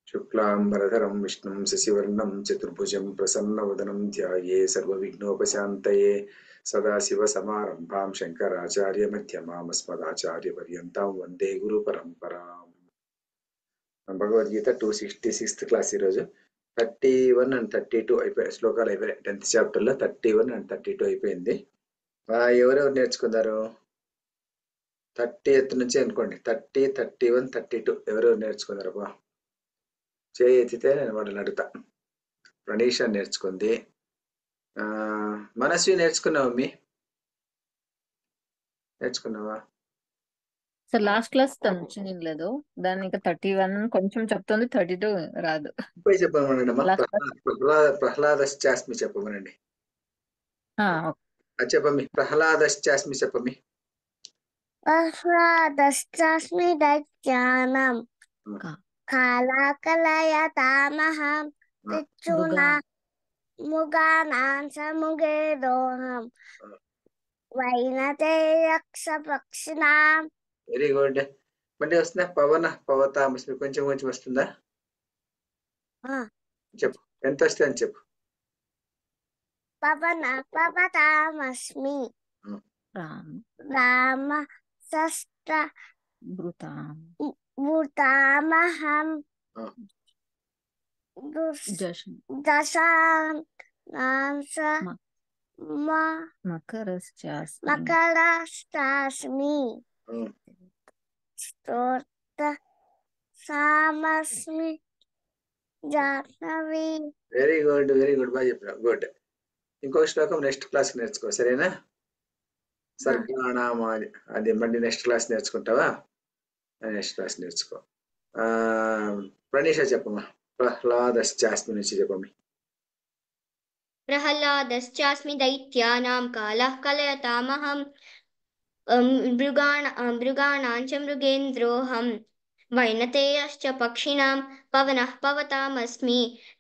शुक्लांबरधरं विष्णुं शशिवर्णं चतुर्भुजं प्रसन्नवदनं ध्याये सर्वविघ्नोपशान्तये सदाशिवसमारम्भां शङ्कराचार्यमध्यमाम् अस्मदाचार्यपर्यन्तां वन्दे गुरुपरम्पराम्. భగవద్గీత 266th క్లాస్ ఈరోజు 31 అండ్ 32 అయిపోయి శ్లోకాలు అయిపోయాయి. 10th చాప్టర్లో 31 అండ్ 32 అయిపోయింది. ఎవరెవరు నేర్చుకున్నారు? 30th నుంచి అనుకోండి. 30, 31, 32 ఎవరెవరు నేర్చుకున్నారు? అబ్బా చేయి ఎత్తితే నేను వాళ్ళని అడుగుతా. ప్రణీష నేర్చుకుంది. మనస్వి నేర్చుకున్నావు? మీ నేర్చుకున్నావా? సార్ లాస్ట్ క్లాస్ తను లేదు, దాన్ని ఇంకా 31 కొంచెం చెప్తుంది, 32 రాదు. పోయి చెప్పమనండి అమ్మా. ప్రహ్లాదశ్చాస్మి చెప్పమనండి. చెప్పమి. ప్రహ్లాదశ్చాస్మి చెప్పమి. ప్రహ్లాదశ్చాస్మి దైత్యానాం కాలాకలయతామహం పిచ్చునా ముగానాం సముగేదోహం వైనతేయక్షపక్షిణాం. Very good. మళ్ళీ వస్తుందా? పవన పవతామస్మి కొంచెం కొంచెం వస్తుందా? చెప్పు, ఎంత వస్తే అని చెప్పు. పవన పవతామస్మి రామ సష్ట భూతామహం దశాంశ మకరశ్చాస్మి స్తోత్రసామస్మి Jahnavi. Very good, very good, బాగా చెప్పినావు. గుడ్. ఇంకో శ్లోకం నెక్స్ట్ క్లాస్ నేర్చుకో, సరేనా? సర్గాణామాది అది మళ్ళీ నెక్స్ట్ క్లాస్ నేర్చుకుంటావా? నెక్స్ట్ క్లాస్ నేర్చుకో. ప్రణీష చెప్పమ్మా. ప్రహ్లాదశ్చాస్మి నుంచి చెప్పమ్మి. ప్రహ్లాదశ్చాస్మి దైత్యానాం కాలః కలయతామహం మృగాణాం చ మృగేంద్రోహం వైనతేయశ్చ పక్షిణాం పవనః పవతామస్మి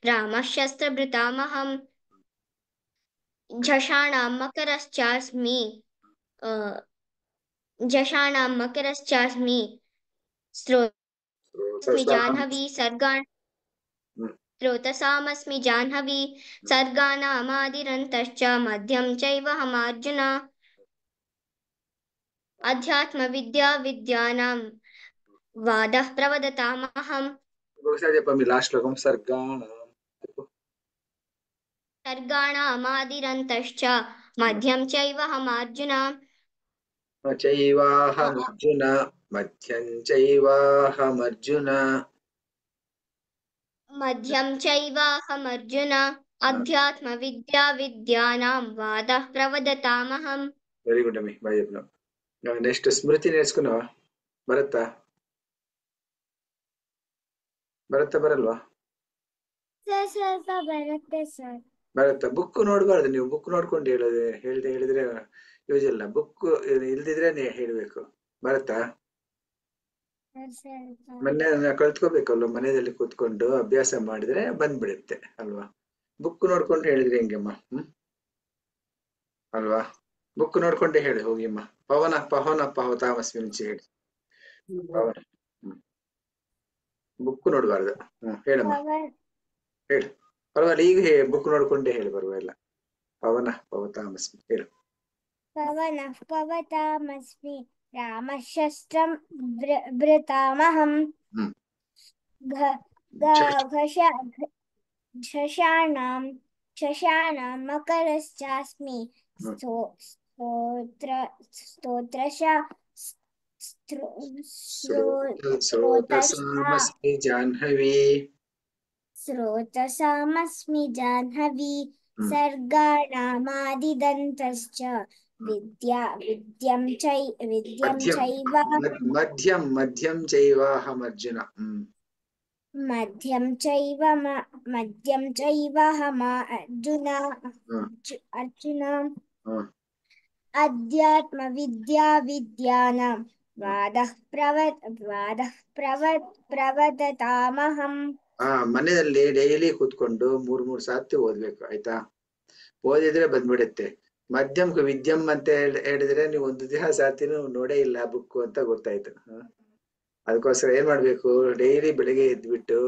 రామः శస్త్రభృతామహం झषाणां मकरश्चास्मि स्रोतसामस्मि जाह्नवी सर्गाणामादिरन्तश्च मध्यं चैवहमर्जुन अध्यात्मविद्या विद्यानां वादः प्रवदतामहम्. सर्गाणामादिरन्तश्च मध्यं चैवहमर्जुन मध्यं चैवाहमर्जुन अध्यात्मविद्या विद्यानां वादः प्रवदतामहम्. వెరీ గుడ్ అమ్మి, బాగా చెప్పినావు. నెక్స్ట్ స్మృతి నేర్చుకున్నావా? ಭರತ ಬರಲ್ವಾ? ಭರತ ಬುಕ್ ನೋಡ್ಬಾರ್ದು ನೀವು. ಬುಕ್ ನೋಡ್ಕೊಂಡು ಹೇಳಿದ್ರೆ ಯೂಸ್ ಇಲ್ಲ. ಬುಕ್ ಇಲ್ದಿದ್ರೆ ನೀ ಹೇಳ್ಬೇಕು. ಭರತ ಮೊನ್ನೆ ಕಲ್ತ್ಕೋಬೇಕಲ್ವ, ಮನೆಯಲ್ಲಿ ಕೂತ್ಕೊಂಡು ಅಭ್ಯಾಸ ಮಾಡಿದ್ರೆ ಬಂದ್ಬಿಡುತ್ತೆ ಅಲ್ವಾ? ಬುಕ್ ನೋಡ್ಕೊಂಡು ಹೇಳಿದ್ರೆ ಹೆಂಗಮ್ಮ? ಅಲ್ವಾ? ಬುಕ್ ನೋಡ್ಕೊಂಡೆ ಹೇಳಿ ಹೋಗಿಮ್ಮ. ಪವನ ಪವನ ಪವತಾಮಸ್ಮಿ నుంచి ಹೇಳಿ. ಪವನ ಬುಕ್ ನೋಡ್ಬಾರ್ದು. ಹೇಳಮ್ಮ, ಹೇಳು. ಪರವಾಗಿಲ್ಲ, ಈಗ ಬುಕ್ ನೋಡ್ಕೊಂಡೆ ಹೇಳಿ, ಪರವಾಗಿಲ್ಲ. ಪವನ ಪವತಾಮಸ್ಮಿ ಹೇಳು. ಪವನ ಪವತಾಮಸ್ಮಿ ರಾಮಶಸ್ತ್ರಂ ಭೃತಾಮಹಂ ಶಶಾಣಾಂ ಮಕರಶ್ಚಾಸ್ಮಿ ಸ್ರೋತಸಾಮಸ್ಮಿ ಜಾಹ್ನವಿ ಸರ್ಗಾಣಾಮಾದಿದಂತಶ್ಚ ಮಧ್ಯಂ ಚೈವಾಹಮರ್ಜುನ ಅರ್ಜುನ ಅಧ್ಯಾತ್ಮ ವಿದ್ಯಾ ವಿದ್ಯಾನಾಂ ವಾದಃ ಪ್ರವದತಾಮಹಂ. ಮನೆಯಲ್ಲಿ ಡೈಲಿ ಕೂತ್ಕೊಂಡು 3 ಸಾರ್ತಿ ಓದ್ಬೇಕು, ಆಯ್ತಾ? ಓದಿದ್ರೆ ಬಂದ್ಬಿಡುತ್ತೆ. ಮಧ್ಯಂ ವಿದ್ಯಂ ಅಂತ ಹೇಳಿದ್ರೆ ನೀವು ಒಂದು ದಿನ ಸಾರ್ತಿನೂ ನೋಡೇ ಇಲ್ಲ ಬುಕ್ ಅಂತ ಗೊತ್ತಾಯ್ತು. ಅದಕ್ಕೋಸ್ಕರ ಏನ್ ಮಾಡ್ಬೇಕು, ಡೈಲಿ ಬೆಳಿಗ್ಗೆ ಎದ್ಬಿಟ್ಟು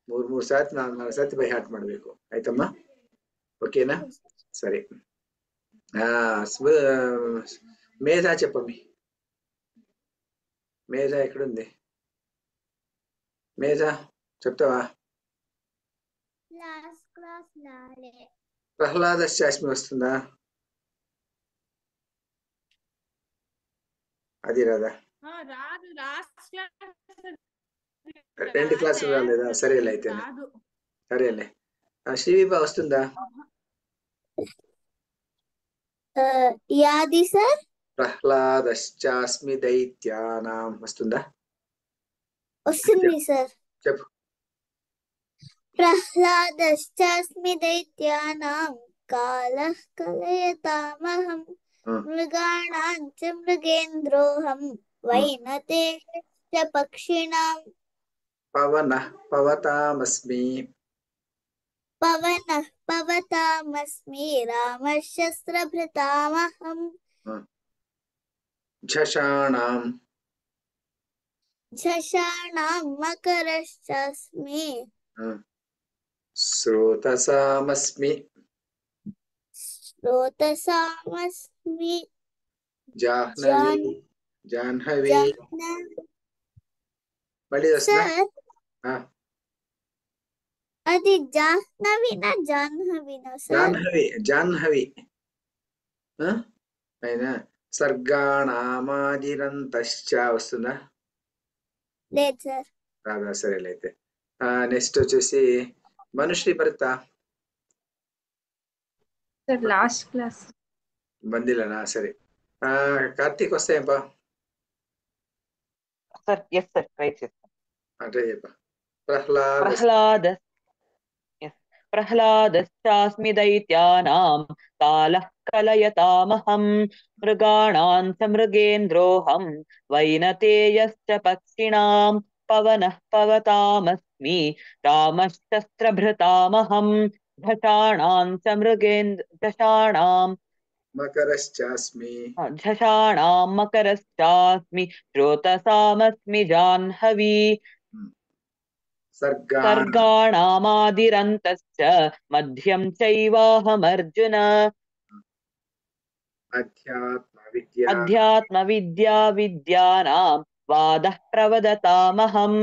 ಮೂರ್ ಸಾತಿ 4 ಸಾತಿ ಬೈ ಹಾರ್ಟ್ ಮಾಡ್ಬೇಕು. ಆಯ್ತಮ್ಮ? ఓకేనా? సరే. మేధా చెప్పమ్మి. మేధా ఎక్కడుంది? మేధా చెప్తావా? లాస్ట్ క్లాస్ లాలే. ప్రహ్లాద శాస్మి వస్తుందా? అది రాదా? రాదు. లాస్ట్ క్లాస్ 2 క్లాసులు రాలేదా? సరేలే అయితే. సరేలే. శ్రీవిభా వస్తుందా? యాది సార్? ప్రహ్లాదశ్చాస్మి దైత్యానాం వస్తుందా? వస్తుంది సార్. చెప్పు. ప్రహ్లాదశ్చాస్మి దైత్యానాం కాలః కలయతామహం మృగాణాం చ మృగేంద్రోహం వైనతేశ్చ పక్షిణాం పవనః పవతామస్మి. పవనః పవతామస్మి రామశస్త్రభృతామహం ఝషాణాం ఝషాణాం మకరశ్చాస్మి శ్రోతసామస్మి. శ్రోతసామస్మి జాహ్నవి జాహ్నవి. మళ్ళీ వస్తుందా? సార్ అది జాహ్నవినా జాహ్నవినా సార్? జాహ్నవి జాహ్నవి. అయినా సర్గాణామాదిరంతశ్చ వస్తుందా? లేదు సార్. రాదా? సరేలే అయితే. నెక్స్ట్ వచ్చేసి మనుశ్రీ భర్త సార్ లాస్ట్ క్లాస్ బందీలనా? సరే. కార్తీక్ వస్తాయంపా? సార్ ఎస్ సార్ ట్రై చేస్తాను. అంటే చెప్ప. ప్రహ్లాద ప్రహ్లాదశ్చాస్మి దైత్యానాం కాలః కలయతామహం మృగాణాం చ మృగేంద్రోహం వైనతేయశ్చ పక్షిణాం పవనః పవతామస్మి రామశస్త్రభృతామహం ఝషాణాం మకరశ్చాస్మి. ఝషాణాం మకరశ్చాస్మి శ్రోతసామస్మి జాహ్నవి సర్గాణామాదిరంతశ్చ మధ్యం చైవాహమర్జున అధ్యాత్మ విద్యా విద్యానాం వాదః ప్రవదతామహం.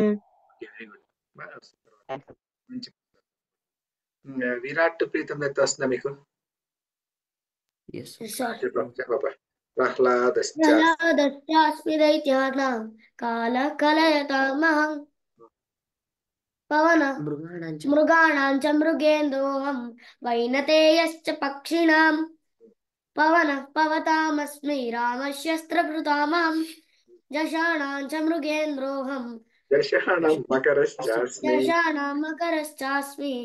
విరాట్ ప్రీతం దత్త వస్తుందా మీకు? చెప్పబ్బా. ప్రహ్లాదశ్చాస్మి దైత్యానాం కాలః కలయతామహం పవనః మృగాణాం చ మృగేంద్రోహం వైనతేయశ్చ పక్షిణాం పవనః పవతామస్మి రామశస్త్రభృతామహం జషాణాం చ మృగేంద్రోహం దర్శనం మకరశ్చాస్మి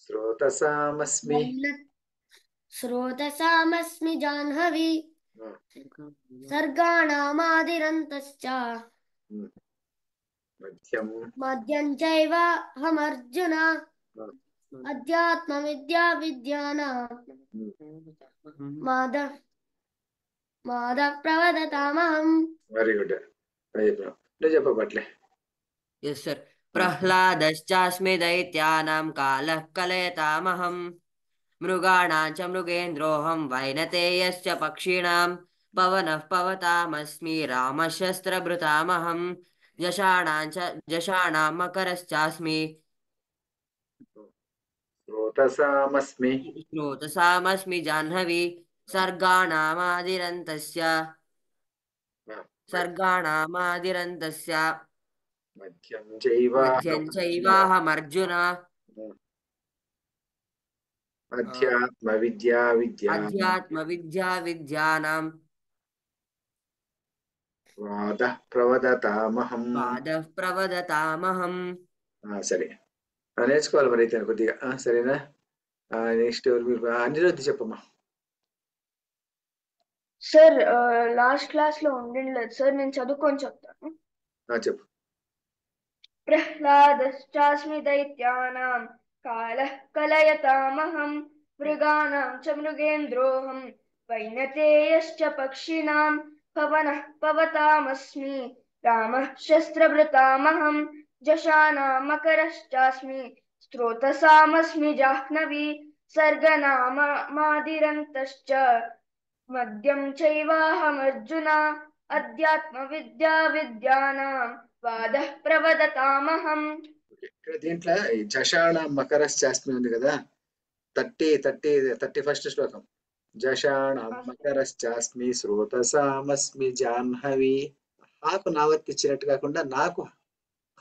శ్రోతసామస్మి శ్రోతసామస్మి జాహ్నవి సర్గాణామాదిరంతశ్చ మధ్యం చైవాహమర్జున అధ్యాత్మ విద్యా విద్యానాం మాద ప్రవదతామహం. Very good. చెప్పబట్లే. Yes sir. ప్రహ్లాదశ్చాస్మి దైత్యానాం కాలః కలయతామహం మృగాణాం చ మృగేంద్రోహం వైనతేయశ్చ పక్షిణాం పవనః పవతామస్మి రామశస్త్రభృతామహం జషాణాం మకరశ్చాస్మి శ్రోతసామస్మి జాహ్నవి సర్గాణామాదిరంతస్య మధ్యం చైవాహమర్జున అధ్యాత్మ విద్యా విద్యానాం వాదః ప్రవదతామహం. సరే, నేర్చుకోవాలి మరి అయితే కొద్దిగా. సరేనా? నెక్స్ట్ మీరు అనిరుద్ధి చెప్పమ్మా. సార్ లాస్ట్ క్లాస్ లో ఉండలేదు సార్, నేను చదువుకొని చెప్తాను. చెప్పు. ప్రహ్లాదశ్చాస్మి దైత్యానాం కాలః కలయతామహం మృగాణాం చ మృగేంద్రోహం వైనతేయశ్చ పక్షిణాం పవనః పవతామస్మి రామః శస్త్రభృతామహం जशानामकरश्चास्मि स्रोतसामस्मि जाह्नवी सर्गनामादिरन्तश्च मद्यं चैवाहमर्जुन अध्यात्मविद्या विद्यानां वादः प्रवदतामहम्. ఇక్కడ దీంట్లో ఈ జషాణ మకరశ్చాస్మి ఉంది కదా, 31st శ్లోకం. జషాణ మకరశ్చాస్మి శ్రోతసామస్మి జాహ్నవి. నాకు నావర్తిచ్చినట్టు కాకుండా నాకు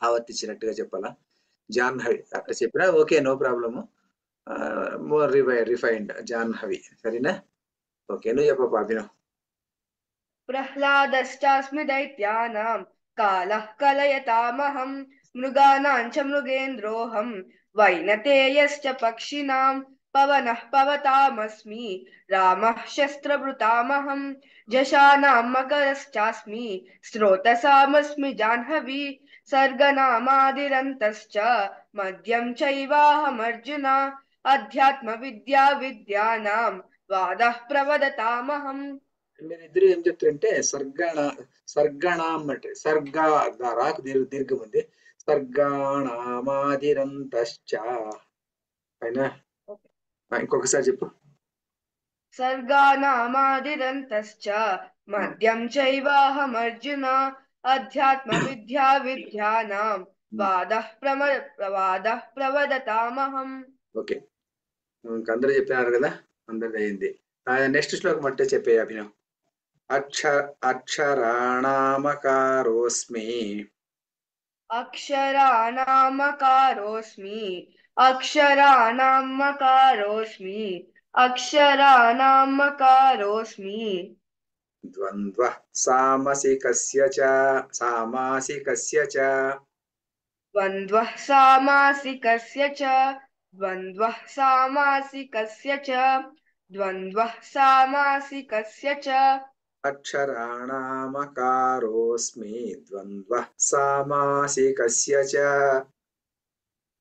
ఆవర్తించినట్టుగా చెప్పాలా. జాహ్నవి అట్లా చెప్పినా okay, no problem. More refined Jahnavi. సరేనా? ఓకే, నువ్వు చెప్ప అభినవ్. प्रह्लादश्चास्मि दैत्यानां कालः कलयतामहं मृगाणां च मृगेन्द्रोऽहं वैनतेयश्च पक्षिणां पवनः पवतामस्मि रामः शस्त्रभृतामहं जशानां मकरश्चास्मि स्रोतसामस्मि जाह्नवी सर्गनामादिरन्तश्च मद्यं चैवाहमर्जुन अध्यात्मविद्या विद्यानां वादः प्रवदतामहम्. మీరిద్దరు ఏం చెప్తారంటే సర్గణాం అంటే రాకు దీర్ఘం ఉంది. సర్గాణామాదిరంతశ్చ అయినా ఇంకొకసారి చెప్పు. सर्गानामादिरन्तश्च मद्यं चैवाहमर्जुन अध्यात्मविद्या विद्यानां वादः प्रवदतामहम्. ఓకే, అందరూ చెప్పినారు కదా, అందరిది అయింది. నెక్స్ట్ శ్లోకం అంటే చెప్పే అభినవ్. అక్షరాణామకారోస్మి अक्षराणामकारोऽस्मि अक्षराणामकारोऽस्मि अक्षराणामकारोऽस्मि ద్వంద్వః సామసికస్య చ द्वन्द्वः सामासिकस्य च द्वन्द्वः सामासिकस्य च द्वन्द्वः सामासिकस्य च అక్షరాణామకారోస్మి ద్వంద్వః సామాసికస్య చ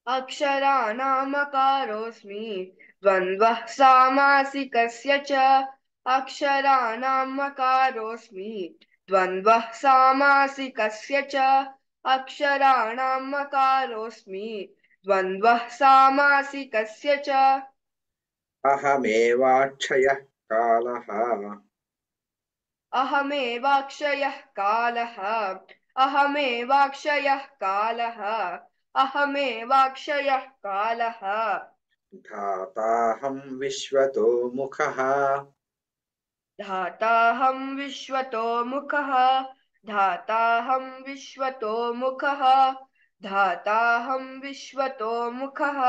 अक्षराणामकारोऽस्मि द्वन्द्वः सामासिकस्य च अक्षराणामकारोऽस्मि द्वन्द्वः सामासिकस्य च अक्षराणामकारोऽस्मि द्वन्द्वः सामासिकस्य च అహమేవాక్షయః కాలః अहमेवाक्षयः कालः अहमेवाक्षयः कालः अहमेवाक्षयः कालः ధాతాహం విశ్వతో ముఖః धाताहं विश्वतो मुखः धाताहं विश्वतो मुखः धाताहं विश्वतो मुखः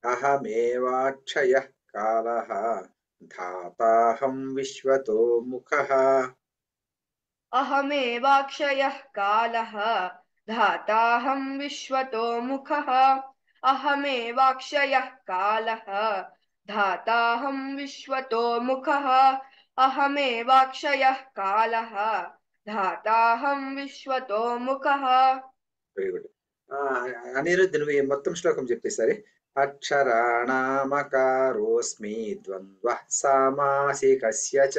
అహమేవాక్షయః కాలః ధాతాహం విశ్వతో ముఖః अहमेवाक्षयः कालः धाताहं विश्वतो मुखः अहमेवाक्षयः कालः धाताहं विश्वतो मुखः अहमेवाक्षयः कालः धाताहं विश्वतो मुखः. Very good. అనిరుద్ధ్, నువ్వు ఈ మొత్తం శ్లోకం చెప్పేసరి. అక్షరాణామకారోస్మి ద్వంద్వః సామాసికస్య చ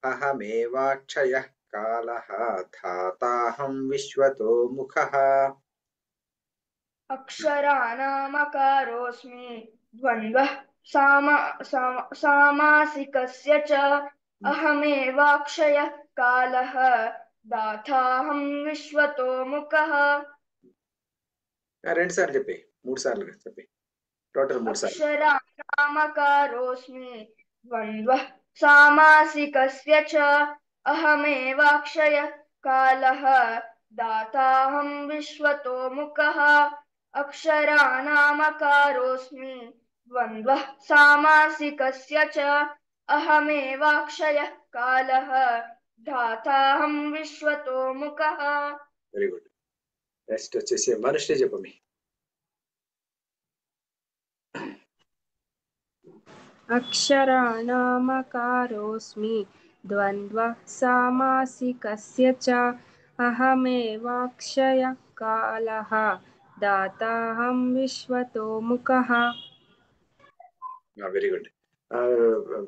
అహమేవాక్షయః కాలః ధాతాహం విశ్వతో ముఖః. अक्षराणामकारोऽस्मि द्वन्द्वः सामासिकस्य च अहमेवाक्षयः कालः दाताहं विश्वतो मुखः. రెండు సార్లు చెప్పి, 3 సార్లు చెప్పి, టోటల్ 3 సార్లు. अक्षराणामकारोऽस्मि द्वन्द्वः सामासिकस्य च अहमेवाक्षयः कालः दाताहं विश्वतो मुखः. अक्षराणामकारोऽस्मि द्वन्द्वः सामासिकस्य च अहमेवाक्षयः कालः धाताहं विश्वतो मुखः. Very good. నెక్స్ట్ వచ్చేసి మనుష్య చెప్పమి. అక్షరాణామకారోస్మి ద్వంద్వః సామాసికస్య చ అహమేవాక్షయః కాలః దాతాహం విశ్వతో ముఖః. Very good.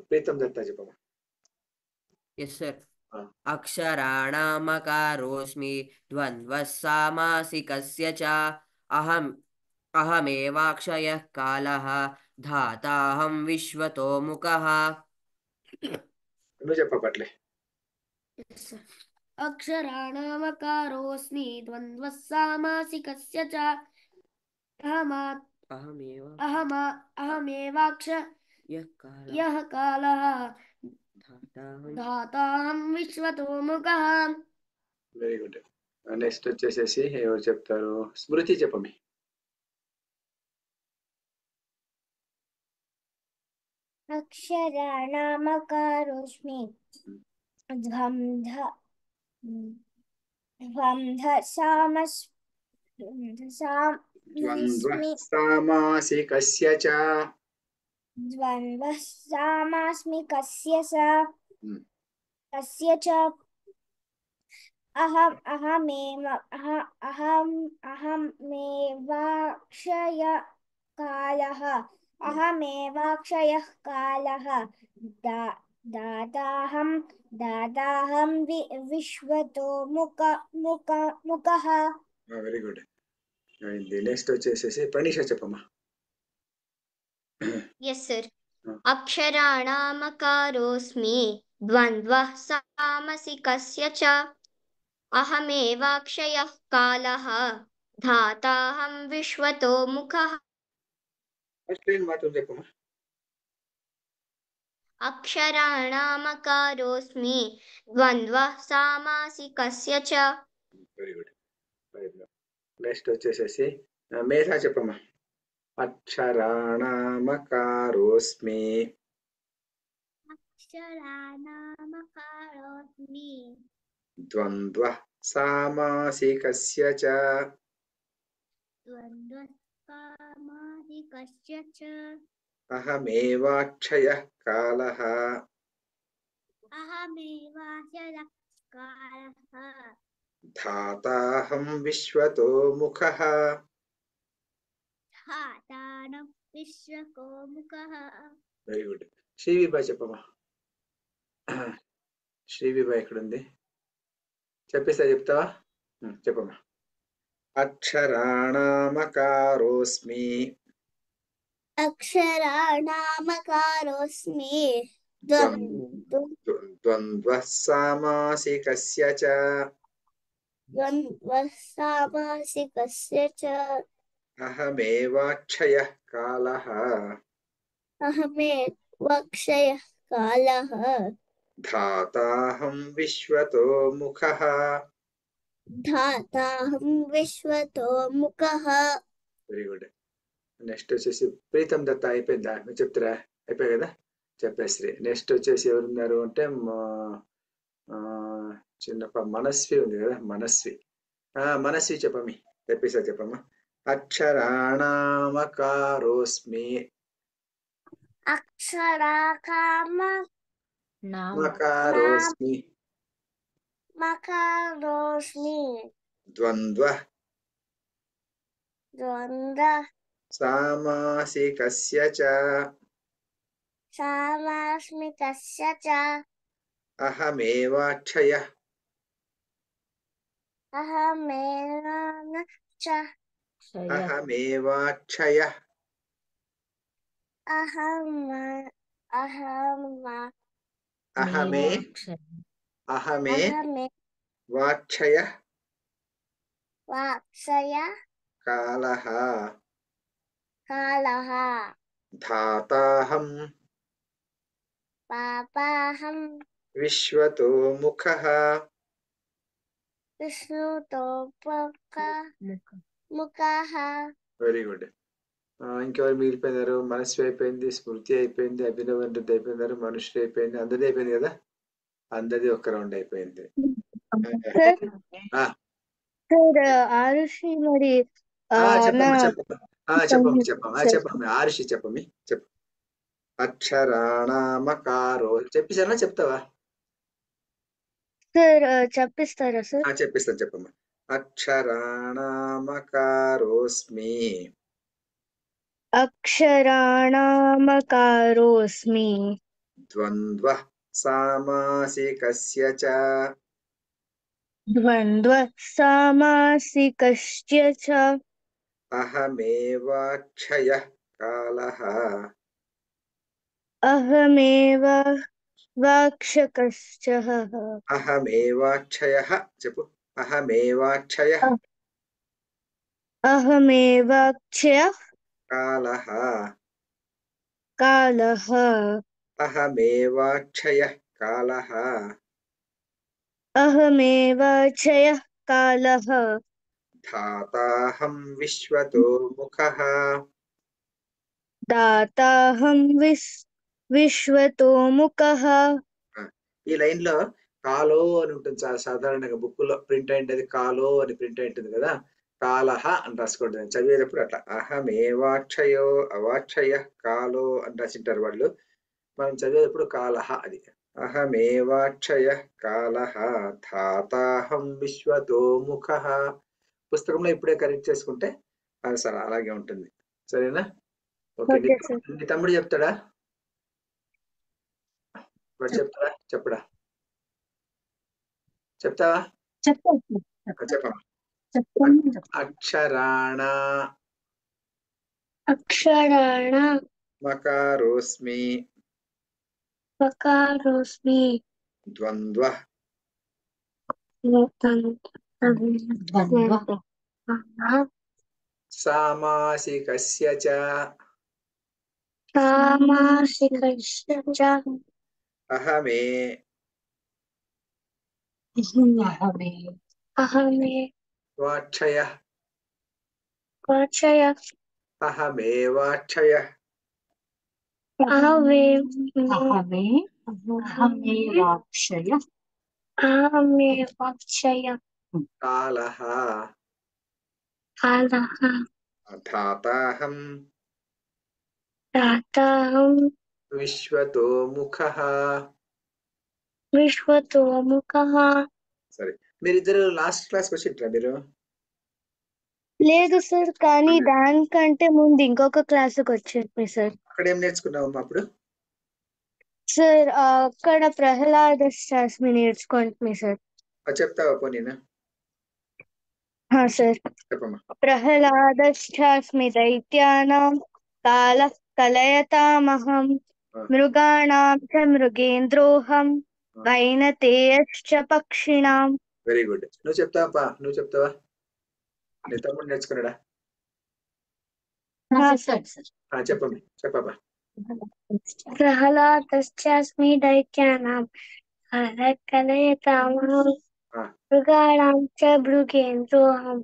ప్రీతం దత్తా చెప్పమ్మా. Yes, sir. अक्षराणामकारोऽस्मि द्वन्द्वः सामासिकस्य च अहमेवाक्षयः कालः धाताहं विश्वतो मुखः నువ్వు చెప్పపట్లే अक्षराणामकारोऽस्मि द्वन्द्वः सामासिकस्य च अहमेवाक्षयः कालः धाताहं विश्वतो मुखः వెరీ గుడ్ నెక్స్ట్ వచ్చేసేసి ఎవరు చెప్తారు స్మృతి చెప్పమి अक्षराणामकारोऽस्मि ध्वन्ध ద్వంద్వ సామాసికస్య చ द्वन्द्वः सामास्मिकस्य च कस्य च अहमेवाक्षयः कालः दाताहं विश्वतो मुखः వెరీ గుడ్ అయింది నెక్స్ట్ వచ్చేసేసి ప్రణీష చెప్పమ్మా यस सर अक्षराणामकारोऽस्मि द्वन्द्वः सामसिकस्य च अहमेवाक्षयः कालः धाताहं विश्वतो मुखः ఫస్ట్ లైన్ మాత్రం చెప్పమ్మా अक्षराणामकारोऽस्मि द्वन्द्वः सामासिकस्य च వెరీ గుడ్ నెక్స్ట్ వచ్చేసేసి మేధా చెప్పమ్మా అక్షరాణామకారోస్మి ద్వంద్వ సామాసికస్య చ అహమేవాక్షయः కాలः धाताहं विश्वतो मुखः వెరీ గుడ్ శ్రీవిభా చెప్పమ్మా శ్రీవిభా ఎక్కడుంది చెప్పేస్తా చెప్తావా చెప్పమ్మా అక్షరాణామకారోస్మి ద్వంద్వ సామాసికస్య చ అహమేవాక్షయः కాలः धाताहं विश्वतो मुखः వెరీ గుడ్ నెక్స్ట్ వచ్చేసి ప్రీతం దత్త అయిపోయిందా మీరు చెప్తారా అయిపోయి కదా చెప్పేసి నెక్స్ట్ వచ్చేసి ఎవరున్నారు అంటే చిన్న మనస్వి ఉంది కదా మనస్వి చెప్పమి చెప్పేసా చెప్పమ్మా అక్షరాణామకారోస్మి मकारोस्मि ద్వంద్వ సామాసికస్య చ सामास्मिकस्य च అహమేవాక్షయः అహమేవాక్షయः అహమే వాక్షయः కాలः धाताहं विश्वतो मुखः వెరీ గుడ్ ఇంకెవరు మిగిలిపోయినారు మనస్వి అయిపోయింది స్మృతి అయిపోయింది అభినవ్ రెడ్డి అయిపోయినారు మనుషులు అయిపోయింది అందరిది అయిపోయింది కదా అందరిది ఒక రౌండ్ అయిపోయింది ఆరుషి మరి చెప్పమ్మ ఆరుషి చెప్పమ్మి చెప్పు అక్షరాణామకారో చెప్పేసానా చెప్తావా సార్ చెప్పిస్తారా సార్ చెప్పిస్తాను చెప్పమ్మా అక్షరాణామకారోస్మి అక్షరాణామకారోస్మి ద్వంద్వ सामासिकस्य च द्वन्द्वः सामासिकस्य च अहमेवाक्षयः कालः अहमेव वाक्षकश्च अहमेवाक्षयः చెప్పు अहमेवाक्षयः अहमेवाक्षयः कालः कालः अहमेवाक्षयः कालः अहमेवाक्षयः कालः धाताहं विश्वतो मुखः दाताहं विश्वतोमुखः ఈ లైన్ లో కాలో అని ఉంటుంది సాధారణంగా బుక్ లో ప్రింట్ అయింటది కాలో అని ప్రింట్ అయింటుంది కదా కాలహ అని రాసుకోండి చదివేటప్పుడు అట్లా అహమేవాక్షయో అవాక్షయ కాలో అని రాసింటారు వాళ్ళు మనం చదివేటప్పుడు కాలహ అది అహమేవాక్షయ కాలహ ధాతాహం విశ్వతో ముఖ పుస్తకంలో ఇప్పుడే కరెక్ట్ చేసుకుంటే అది సరే అలాగే ఉంటుంది సరేనా ఓకే ఓకే సార్ నీ తమ్ముడు చెప్తాడా వాడు చెప్తాడా చెప్పడా చెప్తావా చెప్పమ్మా అక్షరాణ అక్షరాణ మకారోస్మి పకారోస్మి ద్వంద్వ సామాసికస్య చ సామాసికస్య చ అహమే అహమే వాక్షయ వాక్షయ అహమేవాక్షయ అహమేవాక్షయ కాలః కాలః ధాతాహం దాతాహం విశ్వతో ముఖః విశ్వతోముఖః సరే మీరిద్దరు లాస్ట్ క్లాస్ వచ్చింటారా మీరు లేదు సార్ కానీ దానికంటే ముందు ఇంకొక క్లాసుకి వచ్చింది సార్ అక్కడ ఏం నేర్చుకున్నావమ్మా అప్పుడు సార్ అక్కడ ప్రహ్లాద శాస్త్రి నేర్చుకుంటుంది సార్ అది చెప్తావా పోనీనా సార్ చెప్పమ్మా ప్రహ్లాదశ్చాస్మి దైత్యానాం కాలః కలయతామహం మృగాణాం చ మృగేంద్రోహం వైనతేయశ్చ పక్షిణాం వెరీ గుడ్ నువ్వు చెప్తావా నువ్వు చెప్తావా నీ తమ్ముడు నేర్చుకున్నాడా చెప్పమ్మా చెప్పబ్బా ప్రహ్లాదశ్చాస్మి దైత్యానాం కాలః కలయతామహం మృగాణాం చ మృగేంద్రోహం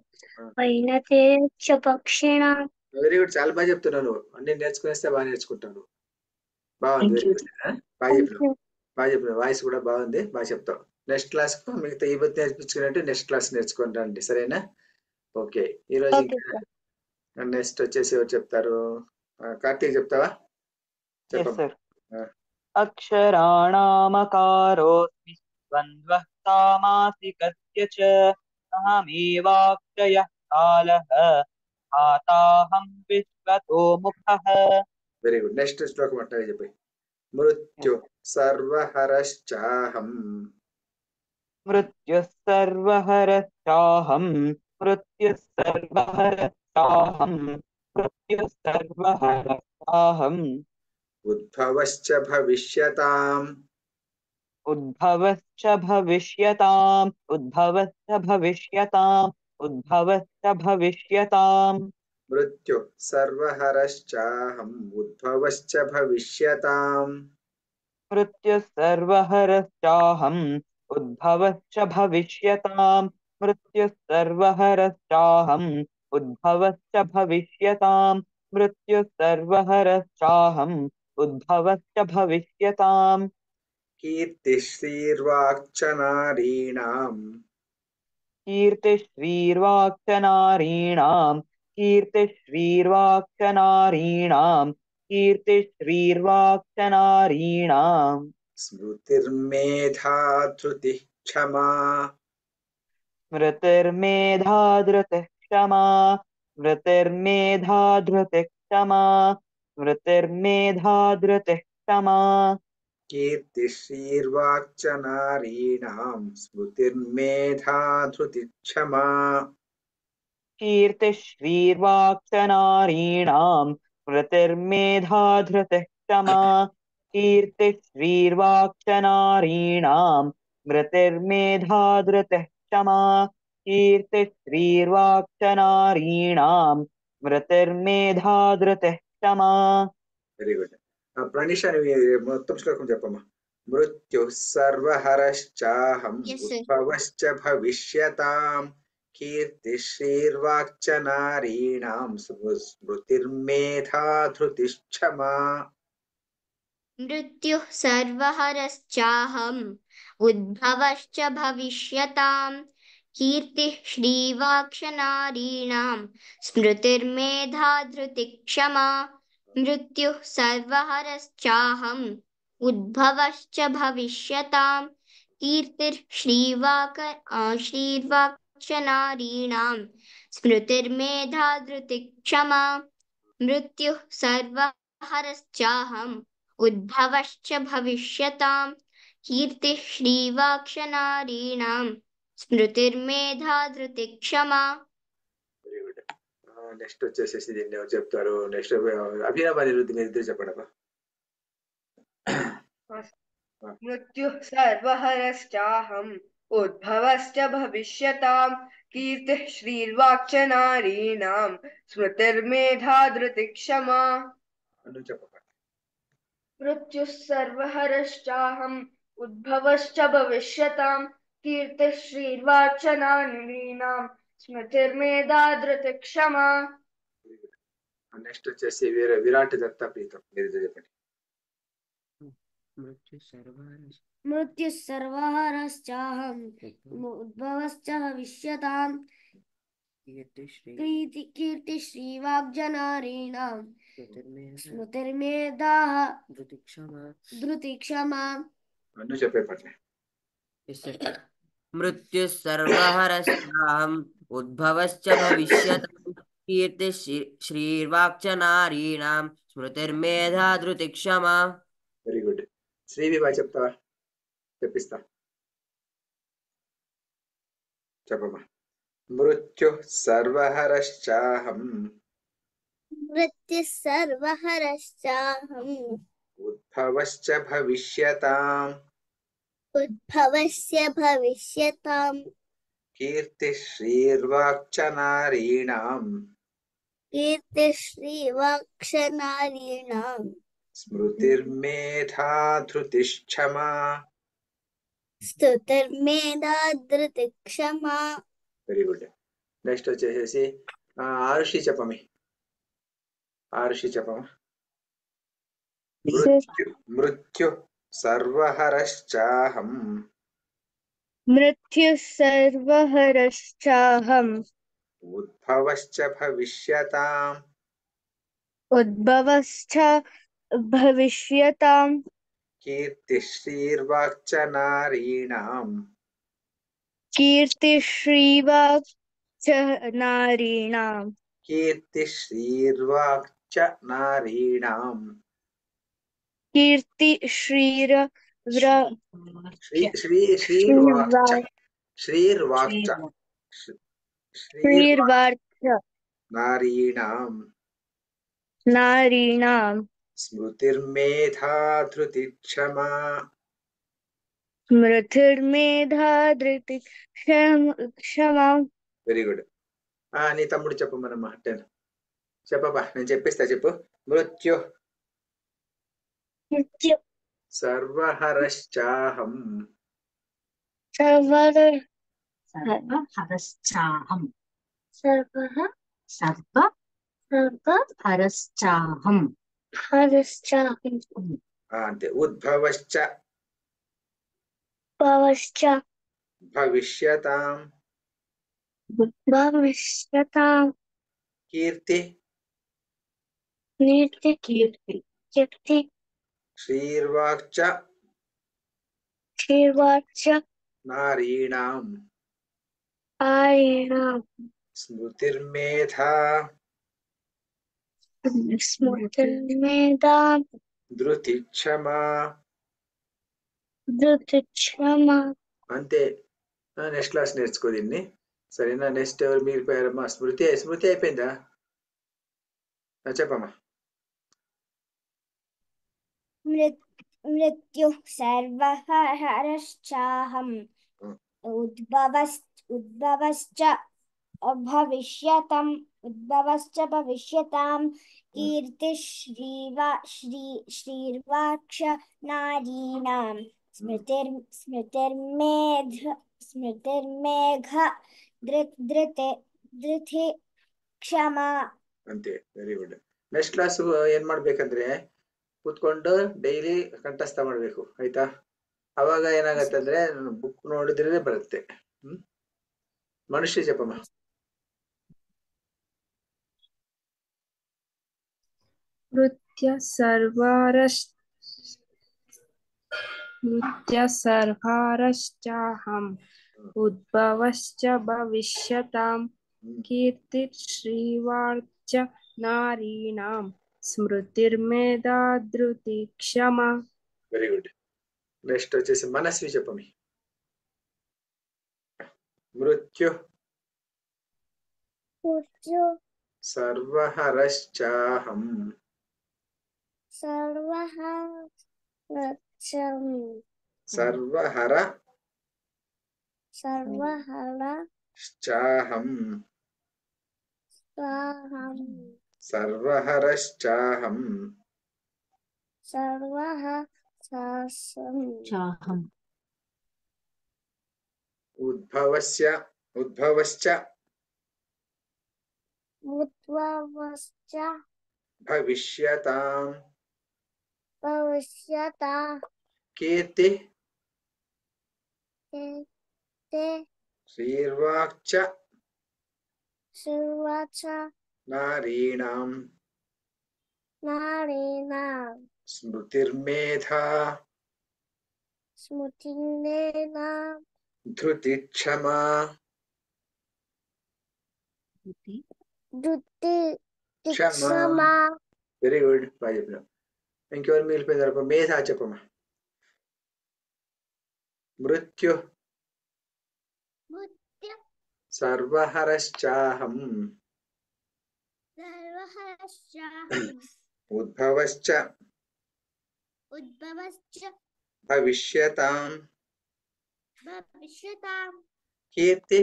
వైనతేయశ్చ పక్షిణాం వెరీ గుడ్ చాలా బాగా చెప్తున్నావు నువ్వు అన్ని నేర్చుకునేస్తే బాగా నేర్చుకుంటాను బాగుంది వెరీ గుడ్ బాగా చెప్పినావు బాగా చెప్పినావు వాయిస్ కూడా బాగుంది బాగా చెప్తావు నెక్స్ట్ క్లాస్ కు మిగతా ఈ బుద్ధి నేర్పించుకున్నట్టు నెక్స్ట్ క్లాస్ నేర్చుకొని రండి సరేనా ఓకే ఈ రోజు నెక్స్ట్ వచ్చేసి ఎవరు చెప్తారు కార్తీక్ చెప్తావా చెప్పమ్మా అక్షరాణామకారోస్మి ద్వంద్వః సామాసికస్య చ అహమేవాక్షయः కాలః ధాతాహం విశ్వతో ముఖః వెరీ గుడ్ నెక్స్ట్ శ్లోకం అట్టాగే చెప్పి మృత్యు సర్వహరశ్చాహం మృత్యుః సర్వహరశ్చాహం మృత్యుః సర్వహరశ్చాహం మృత్యుః సర్వహరశ్చాహం ఉద్భవశ్చ భవిష్యతాం ఉద్భవశ్చ భవిష్యతాం ఉద్భవశ్చ భవిష్యతాం ఉద్భవశ్చ భవిష్యతాం మృత్యు సర్వహరశ్చాహం ఉద్భవశ్చ భవిష్యతాం మృత్యుః సర్వహరశ్చాహం ఉద్భవశ్చ భవిష్యతాం మృత్యుః సర్వహరశ్చాహం ఉద్భవశ్చ భవిష్యతాం మృత్యుః సర్వహరశ్చాహం ఉద్భవశ్చ భవిష్యతాం కీర్తిశ్రీర్వాక్చనారీణాం కీర్తిశ్రీర్వాక్చనారీణాం కీర్తిశ్రీర్వాక్చనారీణాం కీర్తిశ్రీర్వాక్చనారీణాం స్మృతిర్మేధా ధృతిః క్షమా స్మృతిర్మేధా ధృతిః క్షమా స్మృతిర్మేధా ధృతిః క్షమా స్మృతిర్మేధా ధృతిః క్షమా कीर्तिश्रीर्वाक्च नारीणां स्मृतिर्मेधा धृतिक्षमा कीर्तिश्रीर्वाक्च नारीणां स्मृतिर्मेधा धृतिः क्षमा कीर्तिश्रीर्वाक्च नारीणां स्मृतिर्मेधा धृतिः क्षमा कीर्तिश्रीर्वाक्च नारीणां स्मृतिर्मेधा धृतिः क्षमा వెరీ గుడ్ ప్రణీష మొత్తం శ్లోకం చెప్పమ్మా మృత్యుః సర్వహరశ్చాహం Yes, sir. ఉద్భవశ్చ భవిష్యతాం కీర్తిశ్రీర్వాక్చ నారీణాం స్మృతిర్మేధా ధృతిశ్చమా मृत्युः सर्वहरश्चाहम् उद्भवश्च भविष्यताम् कीर्तिः श्रीवाक्ष नारीणां स्मृतिर्मेधा धृतिक्षमा मृत्युः सर्वहरश्चाहम् उद्भवश्च भविष्यताम् कीर्तिः श्रीवाक्ष नारीणां स्मृतिर्मेधा धृतिक्षमा मृत्युः सर्वहरश्चाहम् उद्भवश्च भविष्यताम् कीर्तिः श्रीवाक्ष नारीणां स्मृतिर्मेधा धृतिक्षमा వెరీ గుడ్ నెక్స్ట్ వచ్చేసేసి దీన్ని ఎవరు చెప్తారు నెక్స్ట్ అభినవ్ అనిరుద్ధి మీరు ఇద్దరు చెప్పండి అబ్బా मृत्युः सर्वहरश्चाहम् उद्भवश्च भविष्यताम् कीर्तिः श्रीर्वाक्च नारीणां स्मृतिर्मेधा धृतिक्षमा నువ్వు చెప్పమ్మా मृत्युः सर्वहरश्चाहम् उद्भवश्च भविष्यताम् कीर्तिः श्रीर्वाक्च नारीणां स्मृतिर्मेधा धृतिक्षमा నెక్స్ట్ వచ్చేసి విరాట్ దత్త ప్రీతం మీరు ఇద్దరు చెప్పండి मृत्युः सर्वहरश्चाहम् उद्भवश्च भविष्यताम् कीर्ति श्रीवाग्जनारीणां स्मृतिर्मेधा धृतिक्षमा నువ్వు చెప్పే పట్ల मृत्युः सर्वहरश्चाहम् उद्भवश्च भविष्यताम् कीर्तिः श्रीर्वाक्च नारीणां स्मृतिर्मेधा धृतिक्षमा వెరీ గుడ్ శ్రీవి బాగా చెప్తావా చెప్పిస్తా చెప్పమ్మా మృత్యు సర్వహరశ్చాహం मृत्युः सर्वहरश्चाहम् ఉద్భవశ్చ భవిష్యతాం उद्भवस्य भविष्यताम् కీర్తిశ్రీర్వాక్చ నారీణాం कीर्तिश्रीवाक्ष नारीणां స్మృతిర్మేధా ధృతిశ్చమా स्तुतिर्मेधा धृतिक्षमा వెరీ గుడ్ నెక్స్ట్ వచ్చేసేసి ఆరుషి చెప్పమి ఆరుషి చెప్పమా మృత్యు సర్వహరశ్చాహం मृत्युः सर्वहरश्चाहम् ఉద్భవశ్చ భవిష్యతాం उद्भवश्च भविष्यताम् కీర్తిశ్రీర్వాక్చ నారీణాం कीर्तिश्रीवाक्च नारीणां కీర్తిశ్రీర్వాక్చ నారీణాం శ్రీర్వాక్చ శ్రీర్వాక్చ श्रीर्वाक्च నారీణాం नारीणां స్మృతిర్మేధా ధృతిక్షమా स्मृतिर्मेधा धृतिक्षमा వెరీ గుడ్ నీ తమ్ముడు చెప్పమనమ్మా టెన్ చెప్పబ్బా నేను చెప్పిస్తా చెప్పు మృత్యు मृत्यु సర్వహరశ్చాహం सर्वहरश्चाहम् सर्वहरश्चाहम् అంతే ఉద్భవశ్చ भवश्च భవిష్యతాం भविष्यताम् కీర్తి कीर्ति శ్రీర్వాక్చ श्रीवाक्च నారీణాం नारीणां స్మృతిర్మేధా स्मृतिर्मेधा ధృతిక్షమా ధృతిక్షమ. అంతే. నెక్స్ట్ క్లాస్ నేర్చుకో దీన్ని. సరేనా? నెక్స్ట్ ఎవరు మీరు పేరమ్మా? స్మృతి అయిపోయిందా? చెప్పమ్మా. మృత్యుః సర్వహరశ్చాహం ఉద్భవశ్చ భవిష్యతాం కీర్తిః శ్రీర్వాక్ష నారీణాం స్మృతిర్మేఘ ಧೃತಿ ಕ್ಷಮ. ಅಂತೆ. Very good. ನೆಕ್ಸ್ಟ್ ಕ್ಲಾಸ್ ಏನ್ ಮಾಡ್ಬೇಕಂದ್ರೆ ಕೂತ್ಕೊಂಡು ಡೈಲಿ ಕಂಠಸ್ಥ ಮಾಡ್ಬೇಕು, ಆಯ್ತಾ? ಅವಾಗ ಏನಾಗತ್ತಂದ್ರೆ ಬುಕ್ ನೋಡಿದ್ರೆ ಬರುತ್ತೆ. ಮನುಷ್ಯ ಜಪಮ್ಮ. ನೃತ್ಯ ಸರ್ವಾರಶ್ಚಾಹಂ ಉದ್ಭವಶ್ಚ ಭವಿಷ್ಯತಾಂ ಕೀರ್ತಿ ಶ್ರೀವಾರ್ಚ ನಾರೀಣಾಂ స్మృతిర్మేధా ధృతి క్షమ. Very good. నెక్స్ట్ వచ్చేసి మనస్వి చెప్పమి. మృత్యు సర్వహరశ్చాహం సర్వహరశ్చాహం ఉద్భవశ్చ భవిష్యతాం కీర్తి శ్రీర్వాక్చ నారీణాం స్మృతిర్మేధా ధృతి క్షమా. Very good. బాగా చెప్పినాం. ఇంకెవరు మిగిలిపోయింది? మేధ చెప్పమ్మా. మృత్యు సర్వహరశ్చాహం ఉద్భవశ్చ భవిష్యతాం కీర్తి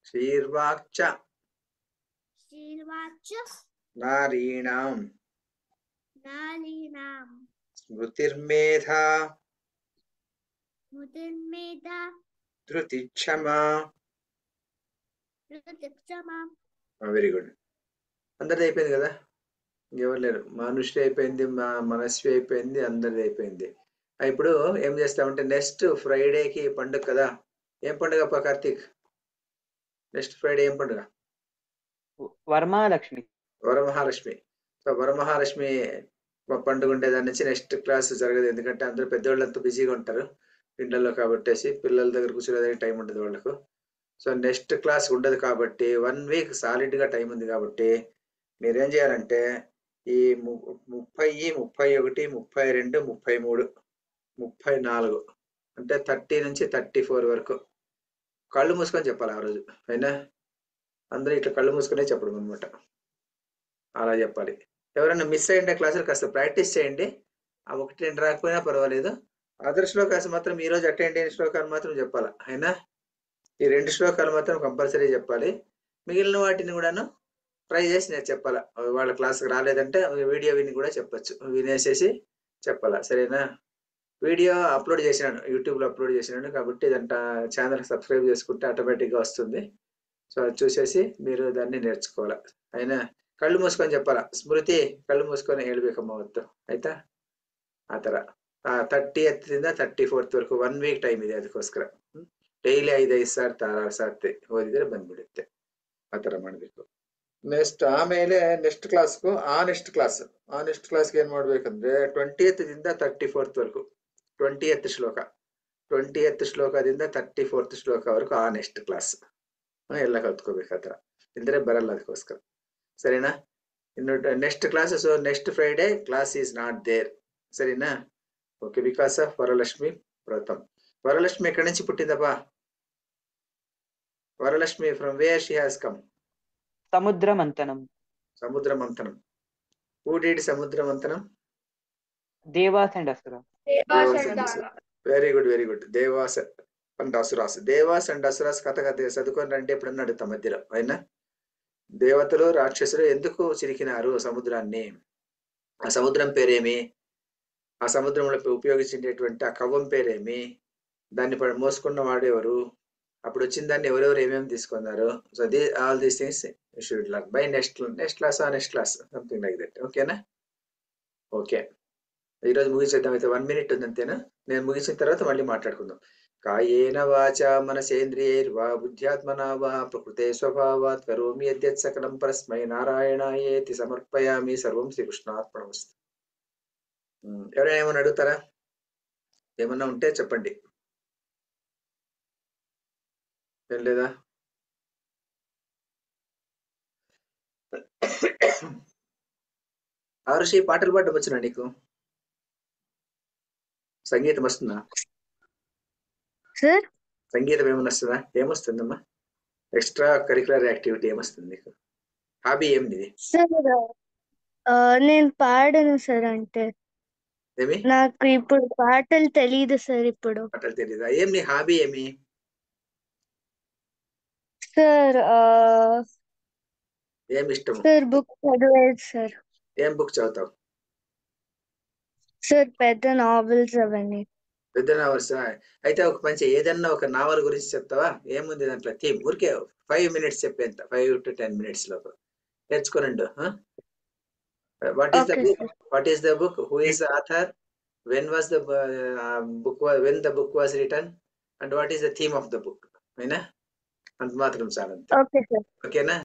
శ్రీర్వాక్చ నారీణాం స్మృతిర్మేధా ధృతి క్షమా. Very good. అందరిది అయిపోయింది కదా? ఇంకెవరు లేరు. మనుష్యుడు అయిపోయింది, మనస్వి అయిపోయింది, అందరిది అయిపోయింది. ఇప్పుడు ఏం చేస్తామంటే నెక్స్ట్ ఫ్రైడేకి పండుగ కదా. ఏం పండుగ కార్తీక్? నెక్స్ట్ ఫ్రైడే ఏం పండుగ? వరమహాలక్ష్మి. సో వరమహాలక్ష్మి పండుగ ఉండే దాని నుంచి నెక్స్ట్ క్లాస్ జరగదు. ఎందుకంటే అందరూ పెద్దవాళ్ళంతా బిజీగా ఉంటారు ఇండ్లలో కాబట్టేసి, పిల్లల దగ్గర కూర్చోలేదని టైం ఉండదు వాళ్ళకు. సో నెక్స్ట్ క్లాస్ ఉండదు కాబట్టి 1 వీక్ సాలిడ్ గా టైం ఉంది కాబట్టి మీరేం చేయాలంటే ఈ 30, 31, 32, 33, 34 అంటే 30 నుంచి 34 వరకు కళ్ళు మూసుకొని చెప్పాలి ఆ రోజు. అయినా అందరూ ఇట్లా కళ్ళు మూసుకునే చెప్పడం అనమాట. అలా చెప్పాలి. ఎవరైనా మిస్ అయ్యిండే క్లాసులు కాస్త ప్రాక్టీస్ చేయండి. ఆ 1, 2 రాకపోయినా పర్వాలేదు. అదర్ శ్లోకాస్ మాత్రం ఈ రోజు అటెండ్ అయిన శ్లోకాలు మాత్రం చెప్పాలా. అయినా ఈ 2 శ్లోకాలు మాత్రం కంపల్సరీ చెప్పాలి. మిగిలిన వాటిని కూడాను ట్రై చేసి నేను చెప్పాలా. వాళ్ళ క్లాస్కి రాలేదంటే వీడియో విని కూడా చెప్పచ్చు, వినేసేసి చెప్పాలా. సరేనా? వీడియో అప్లోడ్ చేసినాను, యూట్యూబ్లో అప్లోడ్ చేసినాను కాబట్టి ఇదంతా ఛానల్ సబ్స్క్రైబ్ చేసుకుంటే ఆటోమేటిక్గా వస్తుంది. సో అది చూసేసి మీరు దాన్ని నేర్చుకోవాలా. అయినా కళ్ళు మూసుకొని చెప్పాలా. ಸ್ಮೃತಿ ಕళ్ళు ಮೂಸ್ಕೊಂಡು ಹೇಳ್ಬೇಕಮ್ಮ ಅವತ್ತು, ಆಯ್ತಾ? ಆ ಥರ 30th ಇಂದ 34th ವರೆಗೂ 1 ವೀಕ್ ಟೈಮ್ ಇದೆ. ಅದಕ್ಕೋಸ್ಕರ ಡೈಲಿ 5 ಸಾರಿ 6 ಸಾರ್ತಿ ಓದಿದ್ರೆ ಬಂದ್ಬಿಡುತ್ತೆ. ಆ ಥರ ಮಾಡಬೇಕು. ನೆಕ್ಸ್ಟ್ ಆಮೇಲೆ ನೆಕ್ಸ್ಟ್ ಕ್ಲಾಸ್ಗೂ ಆ ನೆಕ್ಸ್ಟ್ ಕ್ಲಾಸ್ಗೆ ಏನ್ ಮಾಡ್ಬೇಕಂದ್ರೆ 20th ದಿಂದ 34th ವರೆಗೂ 20th ಶ್ಲೋಕ 20th ಶ್ಲೋಕದಿಂದ 34th ಶ್ಲೋಕವರೆಗೂ ಆ ನೆಕ್ಸ್ಟ್ ಕ್ಲಾಸ್ ಎಲ್ಲ ಕಲ್ತ್ಕೋಬೇಕು. ಆ ಥರ ಇಲ್ದ್ರೆ ಬರಲ್ಲ. ಅದಕ್ಕೋಸ್ಕರ ಸರಿನಾ? ಇನ್ನು next class, so next Friday class is not there. ಸರಿನಾ? Okay, because of Varalakshmi Vratam. Varalakshmi ఎక్కడి నుంచి పుట్టిందబ్బా? Varalakshmi from where she has come? Samudra manthanam. Samudra manthanam. Who did samudra manthanam? Devas and asura. Very good, very good. Devas and asuras. Devas and asuras కథ చదువుకొని రండి ఎప్పుడన్నా అడుగుతాం మధ్యలో. అయినా దేవతలు రాక్షసులు ఎందుకు చిరికినారు సముద్రాన్ని? ఆ సముద్రం పేరేమి? ఆ సముద్రంలో ఉపయోగించేటువంటి ఆ కవ్వం పేరేమి? దాన్ని మోసుకున్న వాడెవరు? అప్పుడు వచ్చిన దాన్ని ఎవరెవరు ఏమేమి తీసుకున్నారు? So all these things you should learn by next class or next class, something like that. ఓకేనా? ఓకే, ఈరోజు ముగించేద్దాం. అయితే 1 minute ఉంది అంతేనా? నేను ముగించిన తర్వాత మళ్ళీ మాట్లాడుకుందాం. కాయేన వాచా మనసేంద్రియైర్వా బుద్ధ్యాత్మనా వా ప్రకృతే స్వభావాత్ కరోమి యద్యత్ సకలం పరస్మై నారాయణాయేతి సమర్పయామి. సర్వం శ్రీకృష్ణార్పణమస్తు. ఎవరైనా ఏమన్నా అడుగుతారా? ఏమన్నా ఉంటే చెప్పండి. ఏం లేదా? ఆరుషి, పాటలు పాడడం వచ్చినా నీకు? సంగీతం వస్తుందా? సార్ సంగీతం ఏమన్నా వస్తుందా? ఏమొస్తుందమ్మా? ఎక్స్ట్రా కరికులర్ యాక్టివిటీ ఏమొస్తుంది నీకు? హాబీ ఏం నీది? సార్ నేను పాడను సార్. అంటే ఏమి నాకు ఇప్పుడు పాటలు తెలియదు సార్. ఇప్పుడు పాటలు తెలీదా? ఏం నీ హాబీ ఏమి? సార్ ఏమి ఇష్టము? సార్ బుక్ చదివేది సార్. ఏం బుక్ చదువుతావు? సార్ పెద్ద నావెల్స్ అవన్నీ. పెద్ద నావల్స్. అయితే ఒక మంచి ఏదన్నా ఒక నావల్ గురించి చెప్తావా? ఏముంది దాంట్లో థీమ్? ఊరికే 5 minutes చెప్పేంత, 5 to 10 minutes లోపు నేర్చుకోనండు. What is the okay book? Sir. What is the book? Who is the author? When was the book? When the book was return? And what is the theme of the book? అయినా అంత మాత్రం చాలంతే. Okay sir. ఓకేనా?